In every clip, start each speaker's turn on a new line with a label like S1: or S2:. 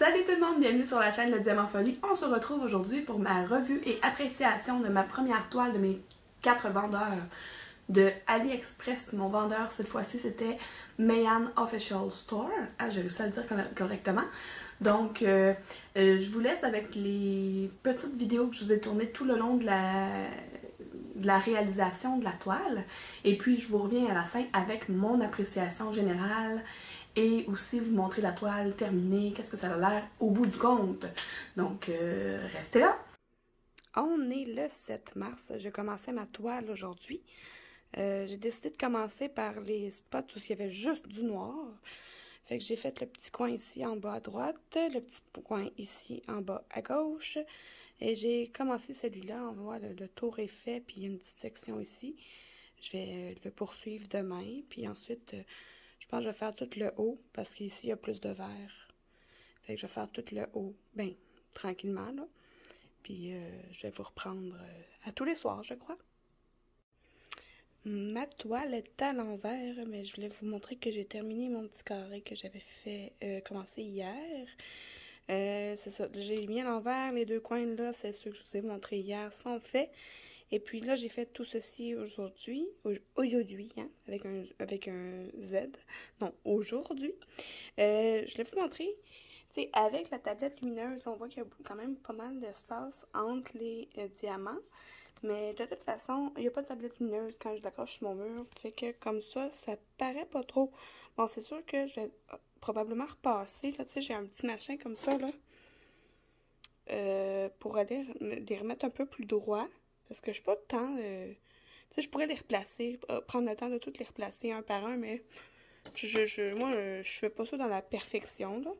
S1: Salut tout le monde, bienvenue sur la chaîne Le Diamant Folie. On se retrouve aujourd'hui pour ma revue et appréciation de ma première toile de mes 4 vendeurs de AliExpress. Mon vendeur cette fois-ci c'était Mayan Official Store. Ah, j'ai réussi à le dire correctement. Donc, je vous laisse avec les petites vidéos que je vous ai tournées tout le long de la réalisation de la toile. Et puis, je vous reviens à la fin avec mon appréciation générale et aussi vous montrer la toile terminée, qu'est-ce que ça a l'air au bout du compte. Donc, restez là! On est le 7 mars, je commençais ma toile aujourd'hui. J'ai décidé de commencer par les spots où il y avait juste du noir. Fait que j'ai fait le petit coin ici en bas à droite, le petit coin ici en bas à gauche. Et j'ai commencé celui-là, on voit le tour est fait, puis il y a une petite section ici. Je vais le poursuivre demain, puis ensuite, je pense que je vais faire tout le haut, parce qu'ici, il y a plus de vert. Fait que je vais faire tout le haut, ben, tranquillement, là. Puis, je vais vous reprendre à tous les soirs, je crois. Ma toile est à l'envers, mais je voulais vous montrer que j'ai terminé mon petit carré que j'avais fait commencer hier. C'est ça, j'ai mis à l'envers, les deux coins là, c'est ceux que je vous ai montré hier, sont faits. Et puis là, j'ai fait tout ceci aujourd'hui, hein, avec un Z, non, aujourd'hui. Je vais vous montrer, tu sais, avec la tablette lumineuse, on voit qu'il y a quand même pas mal d'espace entre les diamants. Mais de toute façon, il n'y a pas de tablette lumineuse quand je l'accroche sur mon mur. Fait que comme ça paraît pas trop. Bon, c'est sûr que je vais probablement repasser. Là, tu sais, j'ai un petit machin comme ça, là. Pour aller les remettre un peu plus droit. Parce que je suis pas de temps. Tu sais, je pourrais les replacer. Prendre le temps de toutes les replacer un par un. Mais moi, je fais pas ça dans la perfection, là.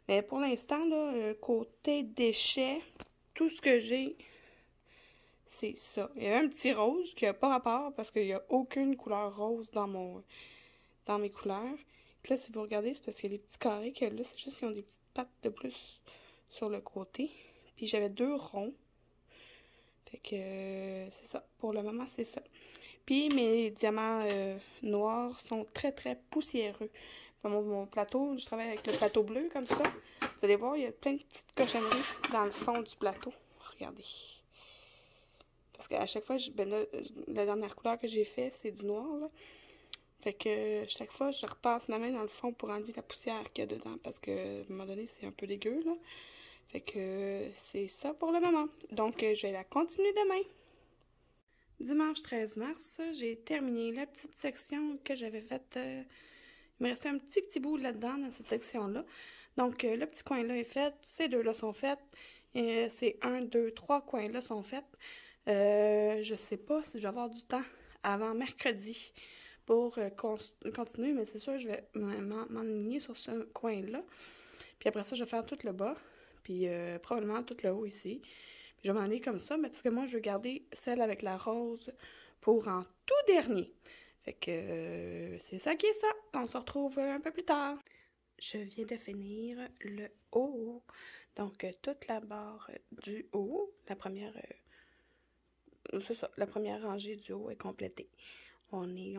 S1: Mais pour l'instant, là, côté déchets, tout ce que j'ai, c'est ça. Il y a un petit rose qui n'a pas rapport parce qu'il n'y a aucune couleur rose dans mes couleurs. Puis là, si vous regardez, c'est parce que les petits carrés qu'il y a là, c'est juste qu'ils ont des petites pattes de plus sur le côté. Puis j'avais 2 ronds. Fait que c'est ça. Pour le moment, c'est ça. Puis mes diamants noirs sont très, très poussiéreux. Mon plateau, je travaille avec le plateau bleu comme ça. Vous allez voir, il y a plein de petites cochonneries dans le fond du plateau. Regardez. Parce qu'à chaque fois, ben là, la dernière couleur que j'ai fait, c'est du noir, là. Fait que chaque fois, je repasse ma main dans le fond pour enlever la poussière qu'il y a dedans. Parce que, à un moment donné, c'est un peu dégueu, là. Fait que c'est ça pour le moment. Donc, je vais la continuer demain. Dimanche 13 mars, j'ai terminé la petite section que j'avais faite. Il me restait un petit bout là-dedans, dans cette section-là. Donc, le petit coin-là est fait. Ces deux-là sont faits. Ces 1, 2, 3 coins-là sont faits. Je sais pas si je vais avoir du temps avant mercredi pour continuer, mais c'est sûr, je vais m'enligner sur ce coin-là. Puis après ça, je vais faire tout le bas, puis probablement tout le haut ici. Puis je vais m'en aller comme ça, mais parce que moi, je veux garder celle avec la rose pour en tout dernier. Fait que c'est ça qui est ça. On se retrouve un peu plus tard. Je viens de finir le haut. Donc, toute la barre du haut, la première... c'est ça, la première rangée du haut est complétée. On est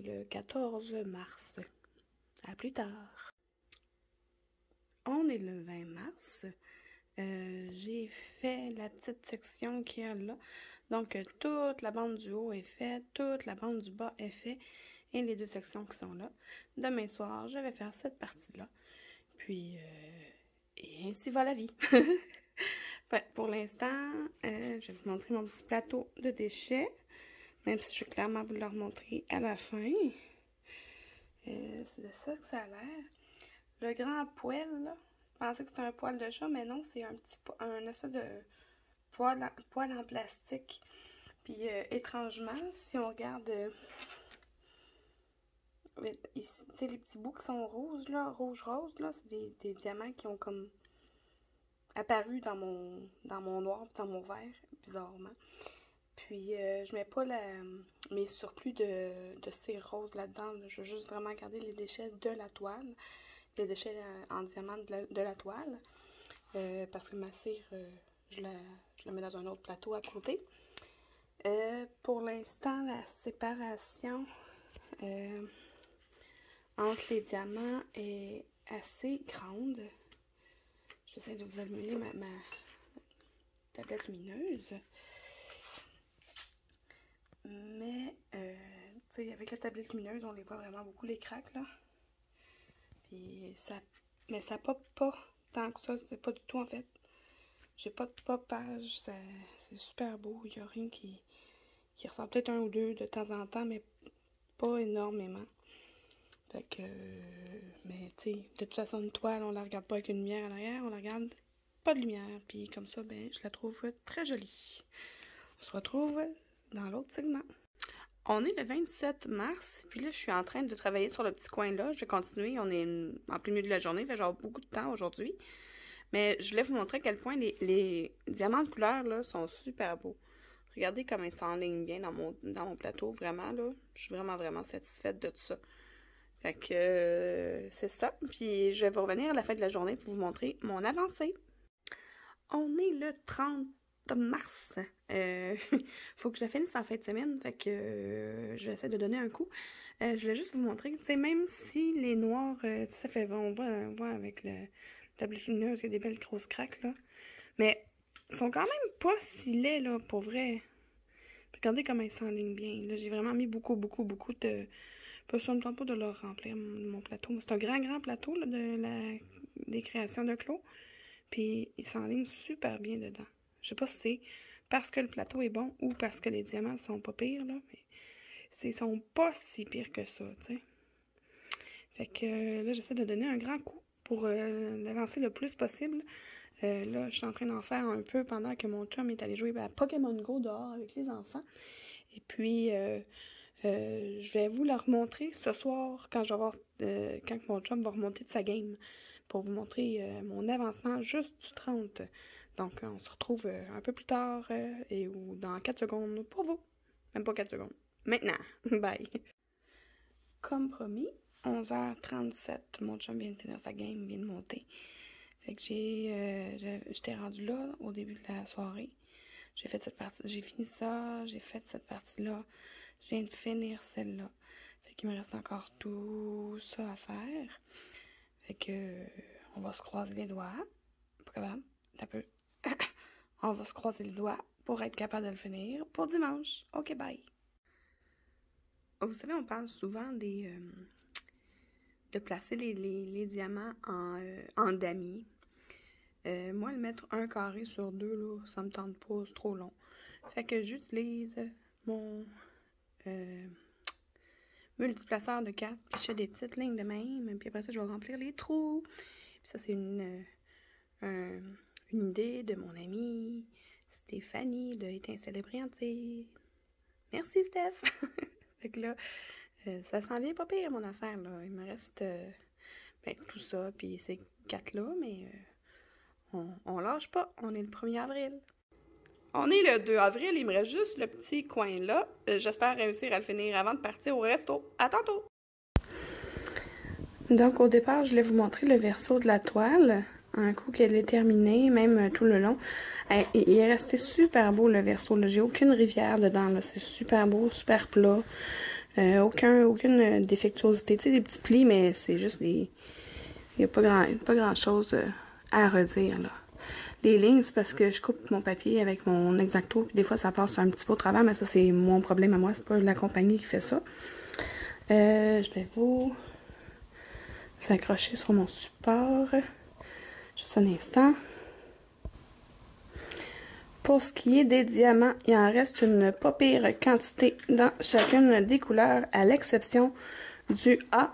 S1: le 14 mars. À plus tard. On est le 20 mars. J'ai fait la petite section qu'il y a là. Donc, toute la bande du haut est faite, toute la bande du bas est faite, et les 2 sections qui sont là. Demain soir, je vais faire cette partie-là. Puis, et ainsi va la vie. Ouais, pour l'instant, je vais vous montrer mon petit plateau de déchets, même si je vais clairement vous le remontrer à la fin. C'est de ça que ça a l'air. Le grand poêle, là, je pensais que c'était un poêle de chat, mais non, c'est un espèce de poêle en plastique. Puis, étrangement, si on regarde ici, tu sais, les petits bouts qui sont roses, là, rouge-rose, là, c'est des diamants qui ont comme apparu dans mon noir et dans mon vert, bizarrement. Puis, je mets pas mes surplus de cire rose là-dedans. Là. Je veux juste vraiment garder les déchets de la toile, les déchets en diamant de la toile. Parce que ma cire, je la mets dans un autre plateau à côté. Pour l'instant, la séparation entre les diamants est assez grande. J'essaie de vous allumer ma tablette lumineuse. Mais, tu sais, avec la tablette lumineuse, on les voit vraiment beaucoup, les cracks, là. Puis ça... Mais ça pop pas tant que ça, c'est pas du tout, en fait. J'ai pas de popage, c'est super beau. Il y a rien qui ressort, peut-être un ou deux de temps en temps, mais pas énormément. Fait que... mais, tu sais, de toute façon, une toile, on la regarde pas avec une lumière en arrière, on la regarde pas de lumière. Puis comme ça, ben, je la trouve très jolie. On se retrouve dans l'autre segment. On est le 27 mars, puis là, je suis en train de travailler sur le petit coin là. Je vais continuer, on est en plein milieu de la journée, fait genre beaucoup de temps aujourd'hui. Mais je voulais vous montrer à quel point les diamants de couleur là sont super beaux. Regardez comme ils s'enlignent bien dans mon plateau, vraiment là. Je suis vraiment satisfaite de tout ça. Fait que c'est ça. Puis je vais vous revenir à la fin de la journée pour vous montrer mon avancée. On est le 30 mars. Faut que je la finisse en fin de semaine. Fait que j'essaie de donner un coup. Je voulais juste vous montrer, tu sais, même si les noirs, ça fait, on voit avec le tablette lumineuse, il y a des belles grosses craques, là. Mais ils sont quand même pas si laids, là, pour vrai. Regardez comment ils s'enlignent bien. Là, j'ai vraiment mis beaucoup de... Je ne tente pas de leur remplir mon plateau. C'est un grand plateau, là, des créations de Clos. Puis ils s'enlignent super bien dedans. Je sais pas si c'est parce que le plateau est bon ou parce que les diamants sont pas pires, là. Mais ils sont pas si pires que ça, tu sais. Fait que là, j'essaie de donner un grand coup pour l'avancer le plus possible. Là, je suis en train d'en faire un peu pendant que mon chum est allé jouer à Pokémon Go dehors avec les enfants. Et puis, je vais vous la remontrer ce soir quand quand mon chum va remonter de sa game pour vous montrer mon avancement juste du 30. Donc, on se retrouve un peu plus tard ou dans 4 secondes pour vous. Même pas 4 secondes. Maintenant. Bye. Comme promis, 11h37, mon chum vient de finir sa game, vient de monter. Fait que j'étais rendue là au début de la soirée. J'ai fait cette partie, j'ai fini ça, j'ai fait cette partie-là. Je viens de finir celle-là. Fait qu'il me reste encore tout ça à faire. Fait que on va se croiser les doigts. Pas capable, un peu. On va se croiser les doigts pour être capable de le finir pour dimanche. Ok, bye. Vous savez, on parle souvent de placer les diamants en damier. Moi, le mettre un carré sur deux, là, ça me tente pas, c'est trop long. Fait que j'utilise mon multiplaceur de 4, puis je fais des petites lignes de même, puis après ça, je vais remplir les trous. Puis ça, c'est une idée de mon amie Stéphanie de Étincelle Brillantine. Merci, Steph! Fait que là, ça s'en vient pas pire, mon affaire, là. Il me reste tout ça, puis ces 4-là, mais on lâche pas. On est le 1er avril. On est le 2 avril, il me reste juste le petit coin là. J'espère réussir à le finir avant de partir au resto. À tantôt! Donc, au départ, je voulais vous montrer le verso de la toile. Un coup qu'elle est terminée, même tout le long. Il est resté super beau, le verso. J'ai aucune rivière dedans. C'est super beau, super plat. Aucune défectuosité. Tu sais, des petits plis, mais c'est juste des... Il n'y a pas grand-chose à redire, là. Les lignes, c'est parce que je coupe mon papier avec mon X-Acto, puis des fois, ça passe un petit peu au travers, mais ça, c'est mon problème à moi. C'est pas la compagnie qui fait ça. Je vais vous accrocher sur mon support. Juste un instant. Pour ce qui est des diamants, il en reste une pas pire quantité dans chacune des couleurs, à l'exception du A.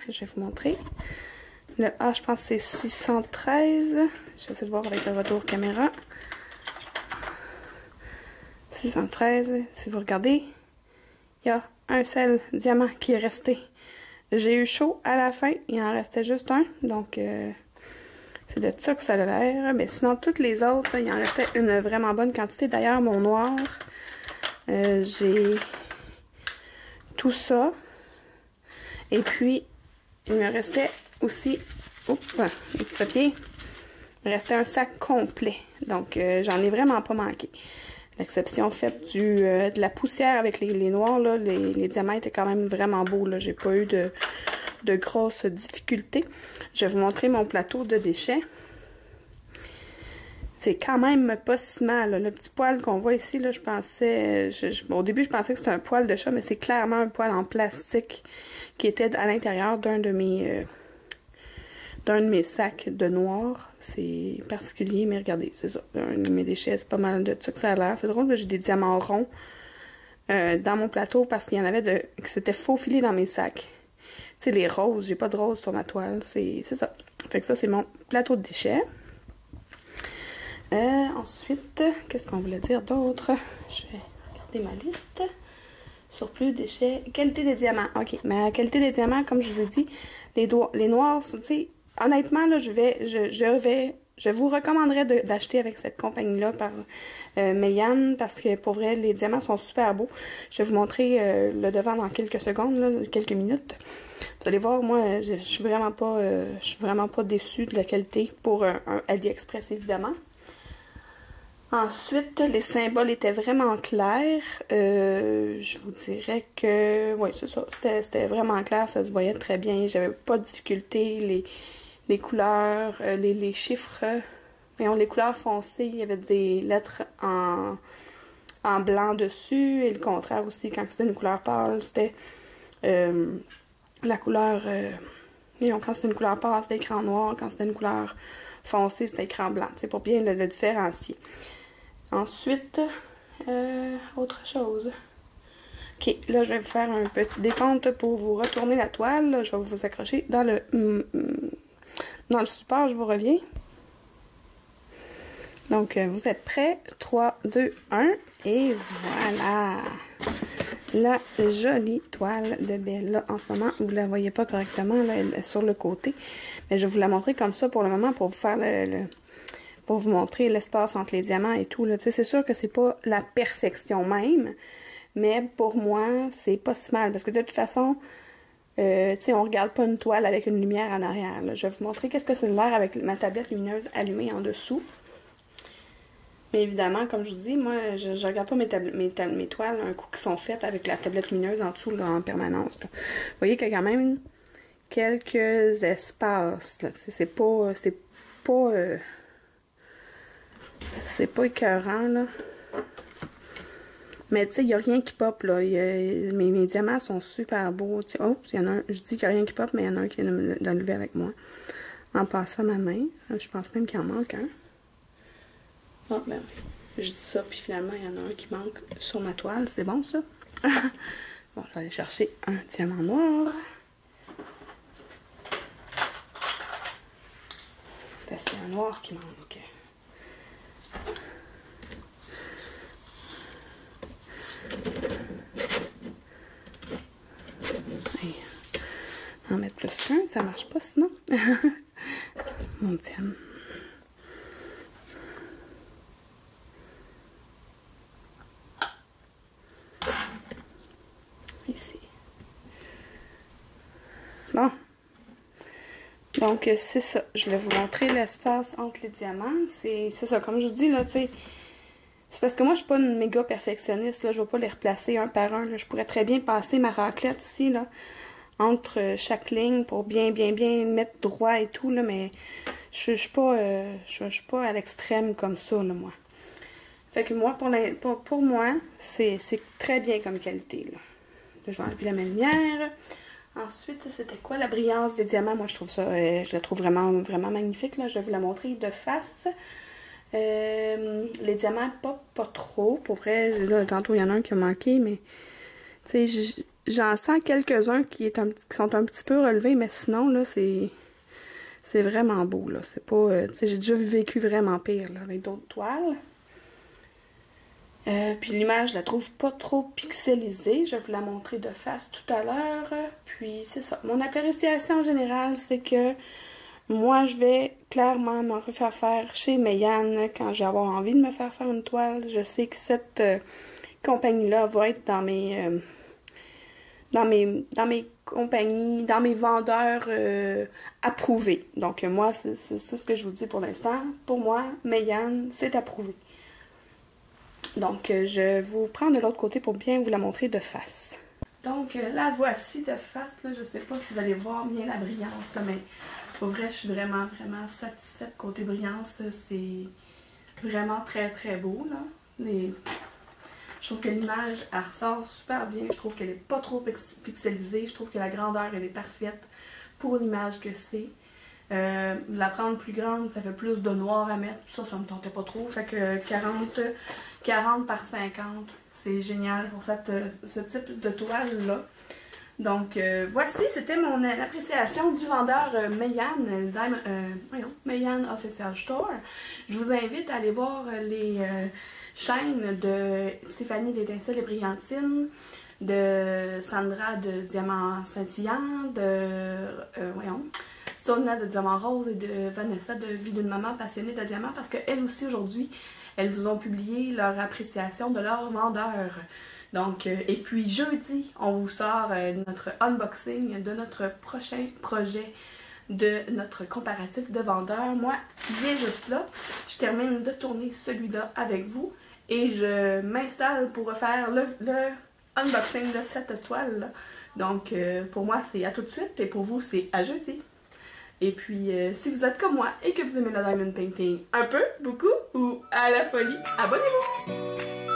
S1: Je vais vous montrer. Le A, je pense que c'est 613. J'essaie de voir avec le retour caméra. 613. Si vous regardez, il y a un seul diamant qui est resté. J'ai eu chaud à la fin. Il en restait juste un. Donc, c'est de ça que ça a l'air. Mais sinon, toutes les autres, il en restait une vraiment bonne quantité. D'ailleurs, mon noir, j'ai tout ça. Et puis, il me restait aussi, oups, les petits papiers. Il me restait un sac complet. Donc, j'en ai vraiment pas manqué. L'exception faite de la poussière avec les noirs, là, les diamants étaient quand même vraiment beaux. J'ai pas eu de grosses difficultés. Je vais vous montrer mon plateau de déchets. c'est quand même pas si mal, là. Le petit poil qu'on voit ici, là, je pensais... au début, je pensais que c'était un poil de chat, mais c'est clairement un poil en plastique qui était à l'intérieur d'un de mes sacs de noir. C'est particulier, mais regardez, c'est ça. Un de mes déchets, c'est pas mal de ça que ça a l'air. C'est drôle, j'ai des diamants ronds dans mon plateau parce qu'il y en avait qui s'étaient faufilés dans mes sacs. Tu sais, les roses, j'ai pas de roses sur ma toile. C'est ça. Fait que ça, c'est mon plateau de déchets. Ensuite, qu'est-ce qu'on voulait dire d'autre? Je vais regarder ma liste. Surplus, déchets, qualité des diamants. OK, ma qualité des diamants, comme je vous ai dit, les noirs, tu sais, honnêtement, là, je vous recommanderais d'acheter avec cette compagnie-là par Mayan, parce que pour vrai, les diamants sont super beaux. Je vais vous montrer le devant dans quelques secondes, là, quelques minutes. Vous allez voir, moi, je suis vraiment pas déçue de la qualité pour un AliExpress, évidemment. Ensuite, les symboles étaient vraiment clairs. Je vous dirais que... oui, c'est ça. C'était vraiment clair. Ça se voyait très bien. J'avais pas de difficulté. Les couleurs, les chiffres... les couleurs foncées, il y avait des lettres en blanc dessus. Et le contraire aussi, quand c'était une couleur pâle, c'était la couleur... quand c'était une couleur pâle, c'était écran noir. Quand c'était une couleur foncée, c'était écran blanc. C'est pour bien le différencier. Ensuite, autre chose. Ok, là, je vais vous faire un petit décompte pour vous retourner la toile. Là, je vais vous accrocher dans le support. Je vous reviens. Donc, vous êtes prêts? 3, 2, 1. Et voilà! La jolie toile de Bella. En ce moment, vous ne la voyez pas correctement, là, elle est sur le côté. Mais je vais vous la montrer comme ça pour le moment, pour vous faire pour vous montrer l'espace entre les diamants et tout. C'est sûr que c'est pas la perfection même, mais pour moi, c'est pas si mal. Parce que de toute façon, on regarde pas une toile avec une lumière en arrière. Là. Je vais vous montrer qu'est-ce que c'est l'air avec ma tablette lumineuse allumée en dessous. Mais évidemment, comme je vous dis, moi, je regarde pas mes toiles un coup qui sont faites avec la tablette lumineuse en dessous là, en permanence. Là. Vous voyez qu'il y a quand même quelques espaces. C'est pas écœurant, là. Mais tu sais, il n'y a rien qui pop, là. Mes diamants sont super beaux. T'sais. Oh, il y en a un. Je dis qu'il n'y a rien qui pop, mais il y en a un qui vient de l'enlever avec moi. En passant ma main. Je pense même qu'il en manque un. Oh, ben oui. Je dis ça, puis finalement, il y en a un qui manque sur ma toile. C'est bon, ça? Bon, je vais aller chercher un diamant noir. C'est un noir qui manque. En mettre plus qu'un, ça marche pas sinon. Mon diamant. Ici. Bon. Donc, c'est ça. Je vais vous montrer l'espace entre les diamants. C'est ça. Comme je vous dis, là, tu sais, c'est parce que moi, je suis pas une méga perfectionniste. Là. Je vais pas les replacer un par un. Là. Je pourrais très bien passer ma raclette ici, là, entre chaque ligne pour bien mettre droit et tout, là, mais je suis pas à l'extrême comme ça, là, moi. Fait que moi, pour moi, c'est très bien comme qualité, là. Là, je vais enlever la lumière. Ensuite, c'était quoi la brillance des diamants? Moi, je trouve ça, je la trouve vraiment magnifique, là. Je vais vous la montrer de face. Les diamants pas trop. Pour vrai, là, tantôt, il y en a un qui a manqué, mais tu sais, j'en sens quelques-uns qui sont un petit peu relevés, mais sinon, là, c'est vraiment beau, là. C'est pas, tu sais, j'ai déjà vécu vraiment pire, là, avec d'autres toiles. Puis l'image, je la trouve pas trop pixelisée. Je vais vous la montrer de face tout à l'heure. Puis c'est ça. Mon appréciation en général, c'est que moi, je vais clairement me refaire faire chez Mayan quand je vais avoir envie de me faire faire une toile. Je sais que cette compagnie-là va être dans mes compagnies, dans mes vendeurs approuvés. Donc moi, c'est ce que je vous dis pour l'instant. Pour moi, Mayan, c'est approuvé. Donc, je vous prends de l'autre côté pour bien vous la montrer de face. Donc, la voici de face. Là, je ne sais pas si vous allez voir bien la brillance, là, mais pour vrai, je suis vraiment satisfaite côté brillance. C'est Vraiment très très beau, là. Je trouve que l'image, elle ressort super bien. Je trouve qu'elle n'est pas trop pixelisée. Je trouve que la grandeur, elle est parfaite pour l'image que c'est. La prendre plus grande, ça fait plus de noir à mettre. Ça me tentait pas trop. Fait que 40 par 50, c'est génial pour ce type de toile-là. Donc, voici, c'était mon appréciation du vendeur Mayan Official Store. Je vous invite à aller voir les chaînes de Stéphanie d'Étincelles et Brillantines, de Sandra de Diamant Scintillant, de Sonia de Diamant Rose et de Vanessa de Vie d'une maman passionnée de diamants, parce qu'elles aussi aujourd'hui, elles vous ont publié leur appréciation de leur vendeur. Donc, et puis jeudi, on vous sort notre unboxing de notre prochain projet de notre comparatif de vendeurs. Moi, il est juste là. Je termine de tourner celui-là avec vous et je m'installe pour refaire le unboxing de cette toile-là. Donc, pour moi, c'est à tout de suite et pour vous, c'est à jeudi. Et puis, si vous êtes comme moi et que vous aimez le diamond painting un peu, beaucoup ou à la folie, abonnez-vous!